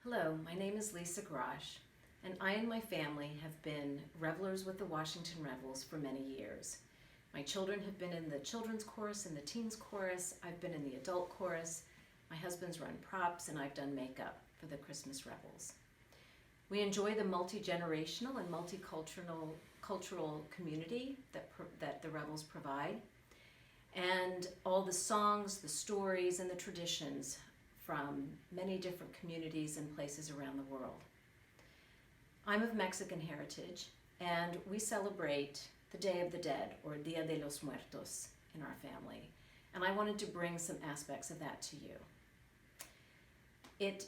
Hello, my name is Lisa Grosh, and I and my family have been revelers with the Washington Revels for many years. My children have been in the children's chorus and the teens chorus. I've been in the adult chorus. My husband's run props, and I've done makeup for the Christmas Revels. We enjoy the multi-generational and multicultural community that the Revels provide, and all the songs, the stories, and the traditions from many different communities and places around the world. I'm of Mexican heritage, and we celebrate the Day of the Dead, or Dia de los Muertos, in our family, and I wanted to bring some aspects of that to you. It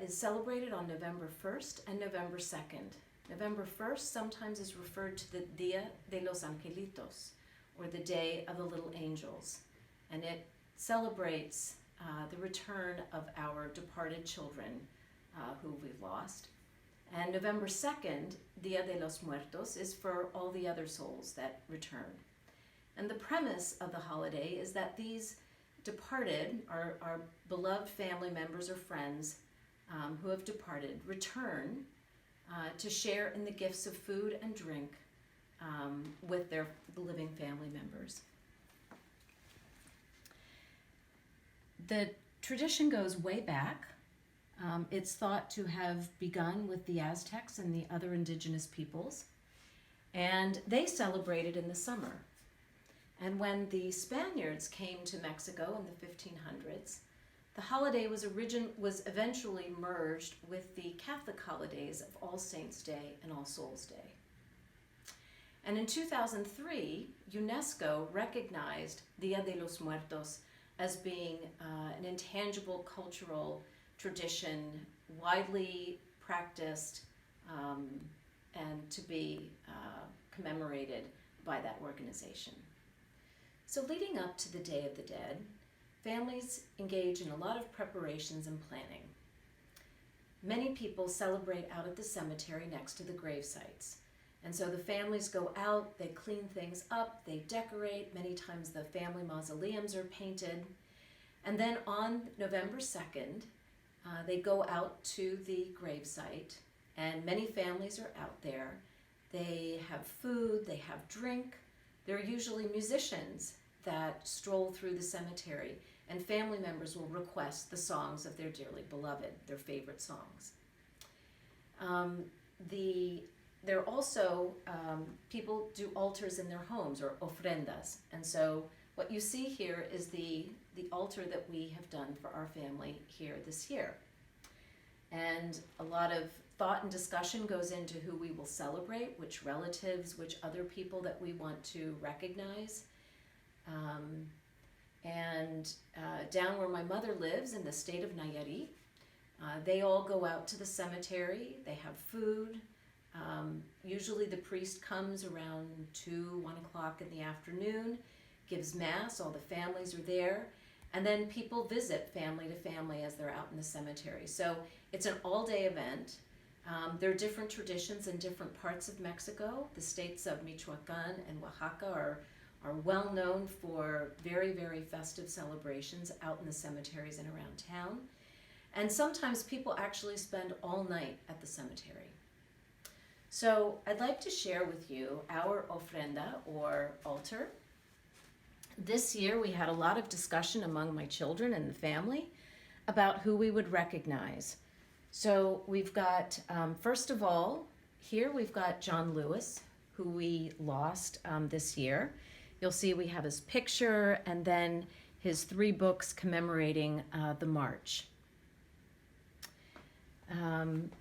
is celebrated on November 1st and November 2nd. November 1st sometimes is referred to the Dia de los Angelitos, or the Day of the Little Angels, and it celebrates the return of our departed children who we've lost. And November 2nd, Dia de los Muertos, is for all the other souls that return. And the premise of the holiday is that these departed, our beloved family members or friends who have departed, return to share in the gifts of food and drink with their living family members. The tradition goes way back. It's thought to have begun with the Aztecs and the other indigenous peoples, and they celebrated in the summer. And when the Spaniards came to Mexico in the 1500s, the holiday was eventually merged with the Catholic holidays of All Saints' Day and All Souls' Day. And in 2003, UNESCO recognized Dia de los Muertos as being an intangible cultural tradition, widely practiced, and to be commemorated by that organization. So leading up to the Day of the Dead, families engage in a lot of preparations and planning. Many people celebrate out at the cemetery next to the grave sites. And so the families go out, they clean things up, they decorate. Many times the family mausoleums are painted. And then on November 2nd, they go out to the gravesite, and many families are out there. They have food, they have drink. There are usually musicians that stroll through the cemetery, and family members will request the songs of their dearly beloved, their favorite songs. There are also, people do altars in their homes, or ofrendas. And so what you see here is the altar that we have done for our family here this year. And a lot of thought and discussion goes into who we will celebrate, which relatives, which other people that we want to recognize. Down where my mother lives in the state of Nayarit, they all go out to the cemetery, they have food. Usually the priest comes around 1 o'clock in the afternoon, gives mass, all the families are there, and then people visit family to family as they're out in the cemetery. So it's an all-day event. There are different traditions in different parts of Mexico. The states of Michoacan and Oaxaca are well known for very, very festive celebrations out in the cemeteries and around town. And sometimes people actually spend all night at the cemetery. So I'd like to share with you our ofrenda, or altar. This year we had a lot of discussion among my children and the family about who we would recognize. So we've got, first of all, here we've got John Lewis, who we lost this year. You'll see we have his picture and then his 3 books commemorating the march.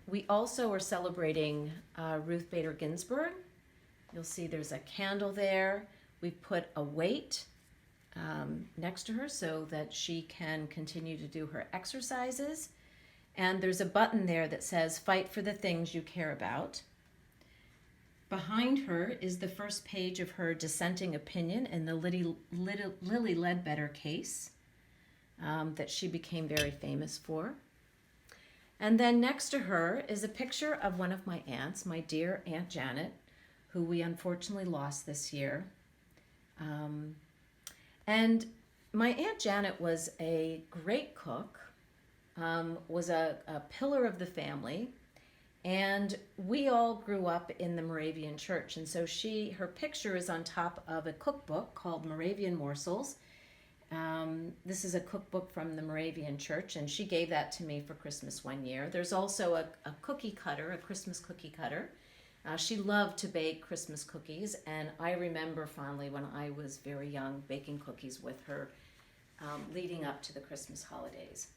We also are celebrating Ruth Bader Ginsburg. You'll see there's a candle there. We've put a weight next to her so that she can continue to do her exercises. And there's a button there that says, "Fight for the things you care about." Behind her is the first page of her dissenting opinion in the Lilly Ledbetter case that she became very famous for. And then next to her is a picture of one of my aunts, my dear Aunt Janet, who we unfortunately lost this year. And my Aunt Janet was a great cook. was a pillar of the family, and we all grew up in the Moravian Church. And so her picture is on top of a cookbook called Moravian Morsels. This is a cookbook from the Moravian Church, and she gave that to me for Christmas one year. There's also a cookie cutter, a Christmas cookie cutter. She loved to bake Christmas cookies, and I remember fondly when I was very young baking cookies with her leading up to the Christmas holidays.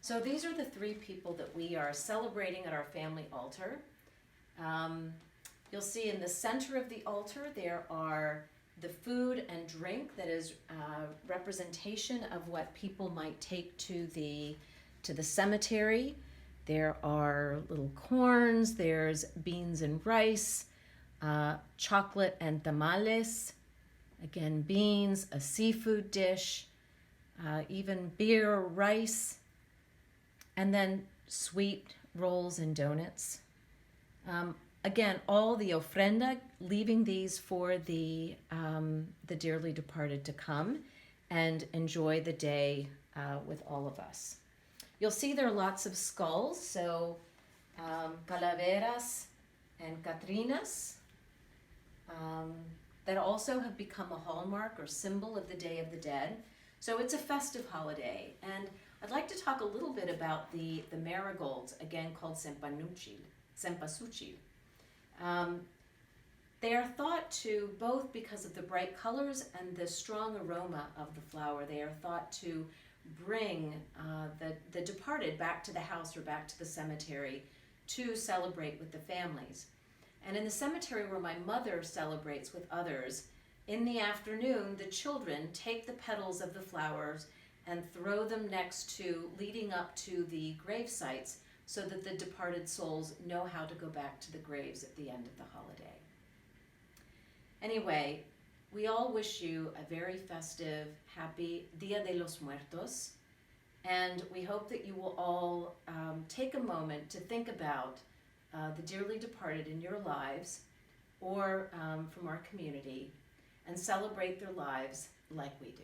So these are the three people that we are celebrating at our family altar. You'll see in the center of the altar there are the food and drink that is representation of what people might take to the cemetery. There are little corns, there's beans and rice, chocolate and tamales, again beans, a seafood dish, even beer, rice, and then sweet rolls and donuts. Again, all the ofrenda, leaving these for the dearly departed to come and enjoy the day with all of us. You'll see there are lots of skulls, so calaveras and catrinas that also have become a hallmark or symbol of the Day of the Dead. So it's a festive holiday, and I'd like to talk a little bit about the marigolds, again called cempasúchil. They are thought to, both because of the bright colors and the strong aroma of the flower, they are thought to bring the departed back to the house or back to the cemetery to celebrate with the families. And in the cemetery where my mother celebrates with others, in the afternoon, the children take the petals of the flowers and throw them leading up to the grave sites, so that the departed souls know how to go back to the graves at the end of the holiday. Anyway, we all wish you a very festive, happy Dia de los Muertos, and we hope that you will all take a moment to think about the dearly departed in your lives or from our community, and celebrate their lives like we do.